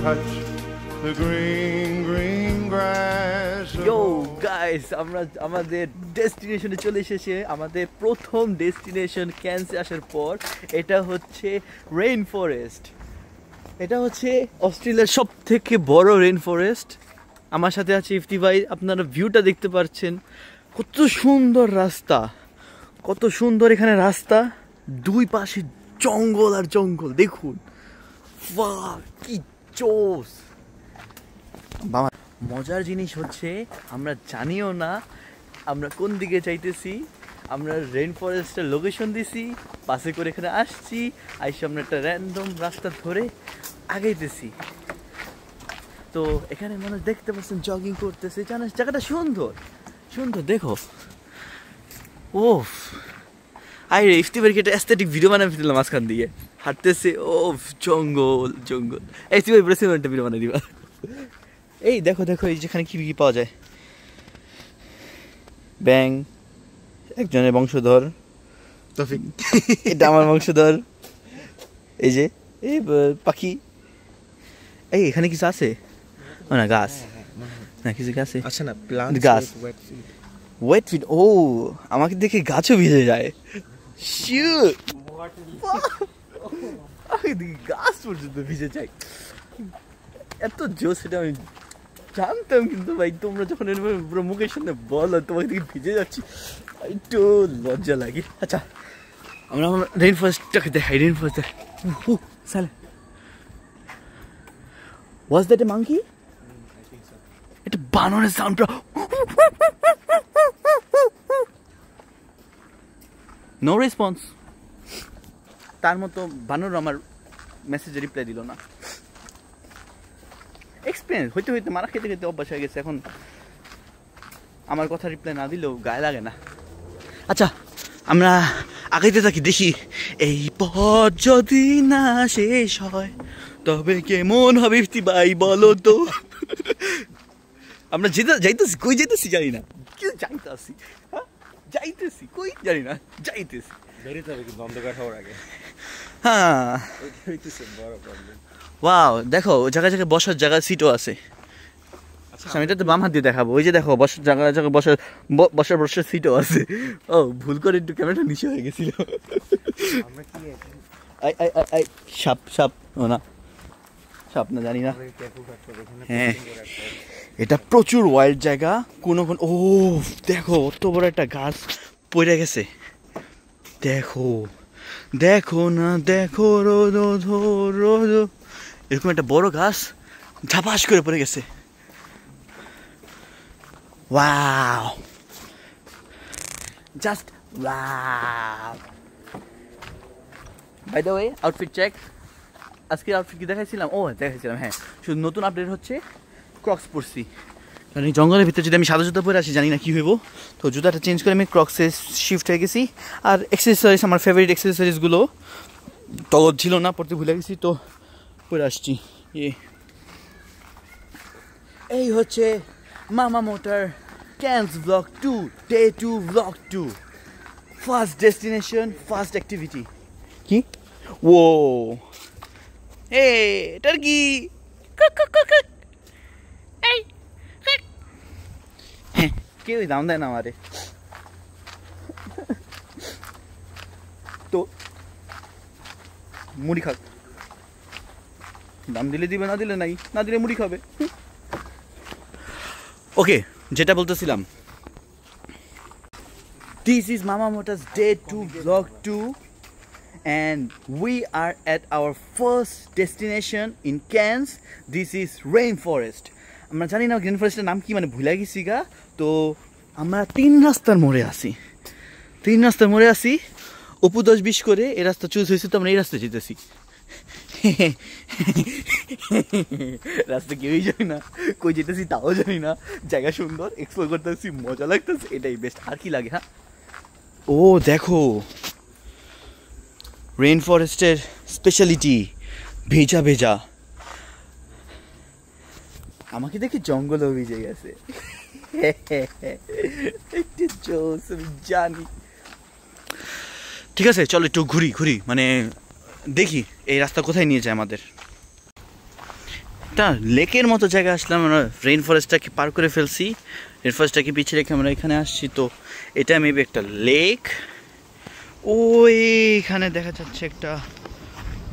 touch the green, green grass. Yo guys, আমরা আমাদের ডেস্টিনেশনে চলে এসেছি। আমাদের প্রথম ডেস্টিনেশন ক্যানসে আসার পর এটা হচ্ছে রেইন ফরেস্ট। এটা হচ্ছে অস্ট্রেলিয়ার সব থেকে বড় রেইন ফরেস্ট। আমার সাথে আছে ইফতি ভাই। আপনারা ভিউটা দেখতে পাচ্ছেন, কত সুন্দর রাস্তা, কত সুন্দর এখানে রাস্তা, দুই পাশে জঙ্গল আর জঙ্গল। দেখুন, বাহ কি জোস। বাবা, মজার জিনিস হচ্ছে আমরা জানিও না আমরা কোন দিকে যাইতেছি। আমরা রেইন ফরেস্টের লোকেশন দিছি, বাসে করে এখানে আসছি, আইসে আমরা একটা র্যান্ডম রাস্তা ধরে আগাইতেছি। তো এখানে মানুষ দেখতে পাচ্ছেন জগিং করতেছে। জানিস জায়গাটা সুন্দর সুন্দর, দেখো। ও আরে ইফতি ভাইকে একটা অ্যাস্থেটিক ভিডিও বানাই ফেললাম মাঝখান দিয়ে হাঁটতেছে। ও জঙ্গল জঙ্গল। ইফতি ভাই প্রেসে একটা ভিডিও বানাই দিবা। এই দেখো দেখো, এই যেখানে কি কি পাওয়া যায়। ব্যাং, একজনের বংশধর তফিক, এটা আমার বংশধর। এই যে এই পাখি। এই এখানে কিছু আছে না? গাছ না, কিছু গাছ আছে না, প্লান্ট গাছ, ওয়েট ফিট। ও আমাকে দেখে গাছও ভিজে যায়। শিট, গাছ পর্যন্ত ভিজে যায়, এত জোস। সেটা আমি জানতাম, কিন্তু ভাই তোমরা যখন পুরো মুখের সামনে বলো তোমাকে দিকে ভিজে যাচ্ছি, একটু লজ্জা লাগে। আচ্ছা, আমরা রেইন ফরেস্টটাকে দেখাই। রেইন ফরেস্ট সালে, ওয়াজ দ্যাট এ মাঙ্কি? এটা বানরের সাউন্ড। No response. তার মতো বানর আমার মেসেজে রিপ্লাই দিল না। এক্সপিরিয়েন্স হইতে হইতে মারা খেতে খেতে অভ্যাস হয়ে গেছে। এখন আমার কথা রিপ্লাই না দিলেও গায়ে লাগে না। আচ্ছা, আমরা আগাইতে থাকি, দেখি এই পথ যদি না শেষ হয় তবে কেমন হবে ইফতি ভাই বলো তো। আমরা যাইতেছি, কই যাইতেছি জানি না, কেউ যাইতেছি, যাইতেছি কই জানি না, যাইতেছি। বেরিয়ে যাবে কিন্তু অন্ধকার হওয়ার আগে। হ্যাঁ, বড় প্রবলেম। ওয়াও, দেখো জায়গায় জায়গায় বসার জায়গা সিটও আছে। আমি এটা তো বাম হাত দিয়ে দেখাবো। ওই যে দেখো বসার জায়গায় জায়গায় বসার সিটও আছে। ও ভুল করে একটু ক্যামেরাটা নিচে হয়ে গেছিল। সাপ সাপ ও না, সাপ না জানি না। হ্যাঁ, এটা প্রচুর ওয়াইল্ড জায়গা। কোনো ও দেখো, অত বড় একটা গাছ পড়ে গেছে। দেখো দেখো না, দেখো রোদ রোদ, এরকম একটা বড় গাছ ঝাপাস করে পড়ে গেছে। Wow, just wow. By the way, outfit check. আজকে আউটফিট কি দেখাইছিলাম? ও দেখাইছিলাম, হ্যাঁ। শুধু নতুন আপডেট হচ্ছে ক্রক্স পরছি, কারণ এই জঙ্গলের ভিতরে যদি আমি সাদা জুতা পরে আসি জানি না কী হইব। তো জুতাটা চেঞ্জ করে আমি ক্রক্সে শিফট হয়ে গেছি। আর এক্সেসরিজ, আমার ফেভারিট এক্সেসরিজগুলো তলব ছিল না, পড়তে ভুলে গেছি, তো পরে আসছি। এই হচ্ছে মামা motor Cannes blog 2 day 2 blog 2। First destination, first activity. কি ও এ টার্কি, এই কেউই দাম দেয় না আমারে। তো মুড়ি খাক, দাম দিলে দিবে, না দিলে নাই, না দিলে মুড়ি খাবে। ওকে, যেটা বলতেছিলাম, this is Mama Motor's day 2 vlog 2 and we are at our first destination in Cairns. This is rainforest. আমরা জানি না রেইন ফরেস্টের নাম কি, মানে ভুলে গেছি গা। তো আমরা 3 রাস্তার মোড়ে আছি। অপু 10-20 করে এই রাস্তা চুজ হয়েছে, তো আমরা এই রাস্তায় যেতেছি। রাস্তা কেউই জানি না, কই যেতেছি তাও জানি না। জায়গা সুন্দর, এক্সপ্লোর করতেছি, মজা লাগতেছে, এটাই বেস্ট। আর কি লাগে? হ্যাঁ, ও দেখো রেইন ফরেস্টের স্পেশালিটি ভেজা ভেজা। আমাকে দেখে জঙ্গলও ভিজে গেছে। আমি জানি। ঠিক আছে, চলো একটু ঘুরি, মানে দেখি এই রাস্তা কোথায় নিয়ে যায় আমাদের। একটা লেকের মতো জায়গায় আসলাম আমরা, রেইন ফরেস্টটাকে পার করে ফেলছি, রেইন ফরেস্টটাকে পিছিয়ে রেখে আমরা এখানে আসছি। তো এটা মেবি একটা লেক। ওই এখানে দেখা যাচ্ছে একটা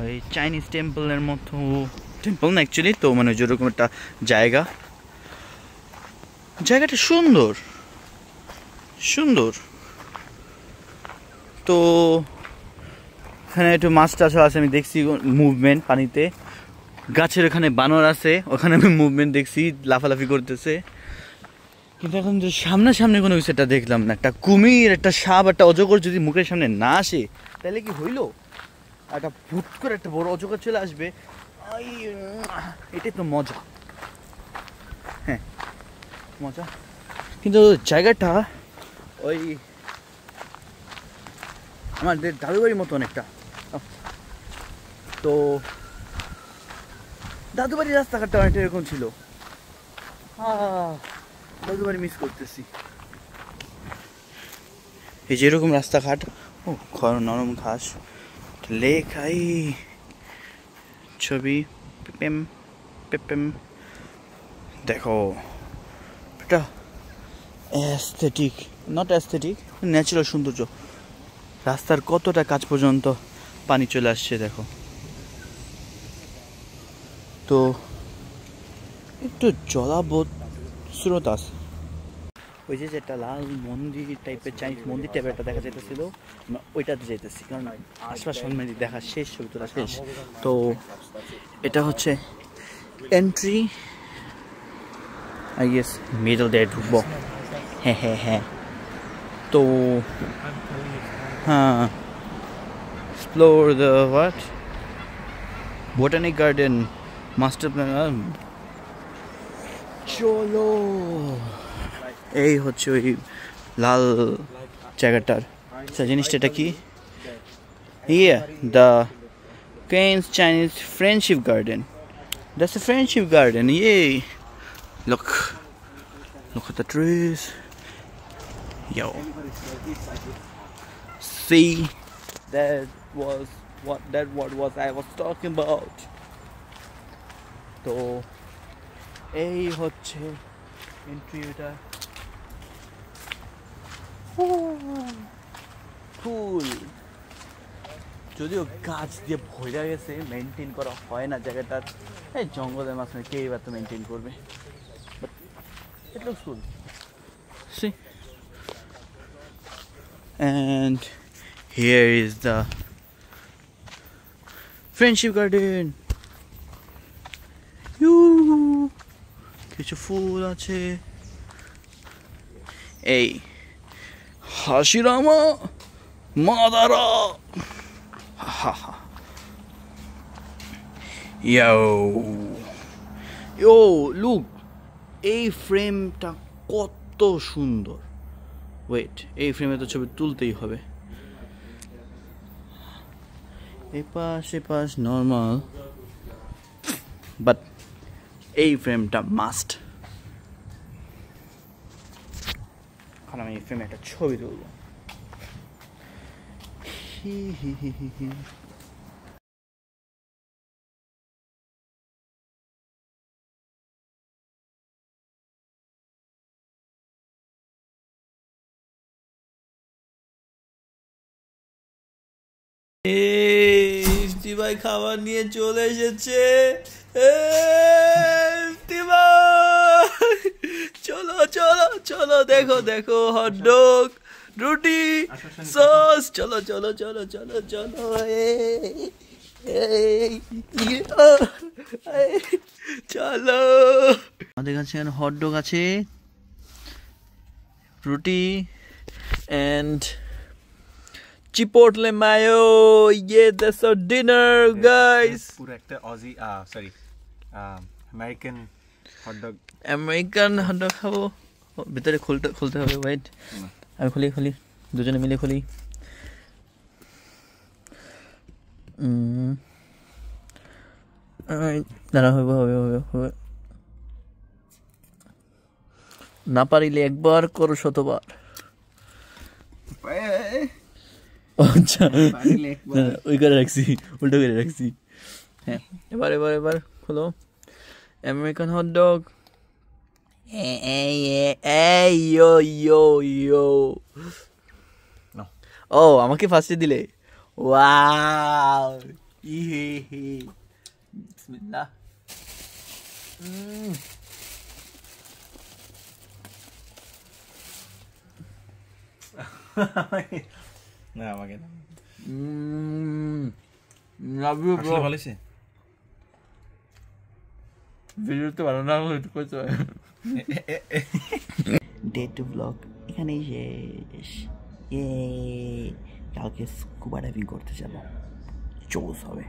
ওই চাইনিজ টেম্পলের মতো, টেম্পল না অ্যাকচুয়ালি, তো মানে যেরকম একটা জায়গা, জায়গাটা সুন্দর সুন্দর। তো এখানে একটু মাছ টাছ আছে, আমি দেখছি মুভমেন্ট পানিতে, গাছের ওখানে বানর আছে, ওখানে আমি মুভমেন্ট দেখছি, লাফালাফি করতেছে। কিন্তু এখন যে সামনাসামনি কোনো কিছু একটা দেখলাম না। একটা কুমির, একটা সাপ, একটা অজগর যদি মুখের সামনে না আসে তাহলে কি হইলো? একটা ভুট করে একটা বড় অজগর চলে আসবে, এটাই তো মজা। হ্যাঁ মজা, কিন্তু জায়গাটা ওই আমাদের দাদুবাড়ির মতো অনেকটা। তো দাদুবাড়ির রাস্তাঘাটটা অনেকটা এরকম ছিল, দাদুবাড়ি মিস করতেছি। এই যে এরকম রাস্তাঘাট, ও নরম ঘাস, লেক, আই ছবি পেপেম পেপেম। দেখো এটা অ্যাস্থেটিক, নট অ্যাস্থেটিক, ন্যাচারাল সৌন্দর্য। রাস্তার কতটা কাছ পর্যন্ত পানি চলে আসছে দেখো। তো একটু জলাবোধ স্রোত আছে। ওই যে যেটা লাল মন্দির টাইপের, চাইনিজ মন্দির টাইপের একটা দেখা যাইতেছিল, ওইটাতে যেতেছি, কারণ আশপাশ অলরেডি দেখা শেষ, ছবি তোলা শেষ। তো এটা হচ্ছে এন্ট্রি, আই গেস মিডল দিয়ে ঢুকবো। হ্যাঁ হ্যাঁ হ্যাঁ। তো হ্যাঁ, explore the what botanic garden master plan. চলো, এই হচ্ছে ওই লাল জায়গাটার জিনিসটা, এটা কি? Yeah, the Cairns Chinese friendship garden. That's a friendship garden. Yay! Look at the trees. Yo. See, that was what I was talking about. তো এই হচ্ছে এন্ট্রিটা, ফুল, যদিও গাছ দিয়ে ভরে গেছে, মেনটেন করা হয় না জায়গাটার। এই জঙ্গলের মাঝখানে কে এবার তো মেনটেন করবে, but it looks cool. See, and here is the friendship garden. কিছু ফুল আছে, এই হাসিরামা মাদারা। Yo, look, এই ফ্রেমটা কত সুন্দর। ওয়েট, এই ফ্রেমে তো ছবি তুলতেই হবে। এপাশ নর্মাল, বাট এই ফ্রেমটা মাস্ট। এখন আমি এই ফ্রেমে একটা ছবি তুলব। ইফতি ভাই খাবার নিয়ে চলে এসেছে। ইফতি ভাই চলো চলো চলো, দেখো দেখো, হটডগ, রুটি, সস, চলো চলো চলো চলো চলো। চলো, আমাদের কাছে হটডগ আছে, রুটি, and Chipotle mayo. Yeah, that's our dinner, guys. পুরো একটা Aussie American hot dog, American hot dog খাবো। ভিতরে খুলতে হবে, ওয়েট আমি খুলি, দুজনে মিলে খুলি। দাঁড়া, হবে। না পারিলে একবার করো শতবার। আচ্ছা, ওই করে রাখছি, উল্টো করে রাখছি। হ্যাঁ, এবার খোলো। American hot dog. Hey, yo. No. Oh, আমাকে ফার্স্টে দিলে। Wow. Bismillah. না আমাকে না Love you, bro. ভালো হয়েছে ভিডিওতে ভালো না হলে একটু কইতে হয়। ডে 2 ব্লগ এখানেই শেষ। কালকে স্কুবা ডাইভিং করতে যাব, জোস হবে।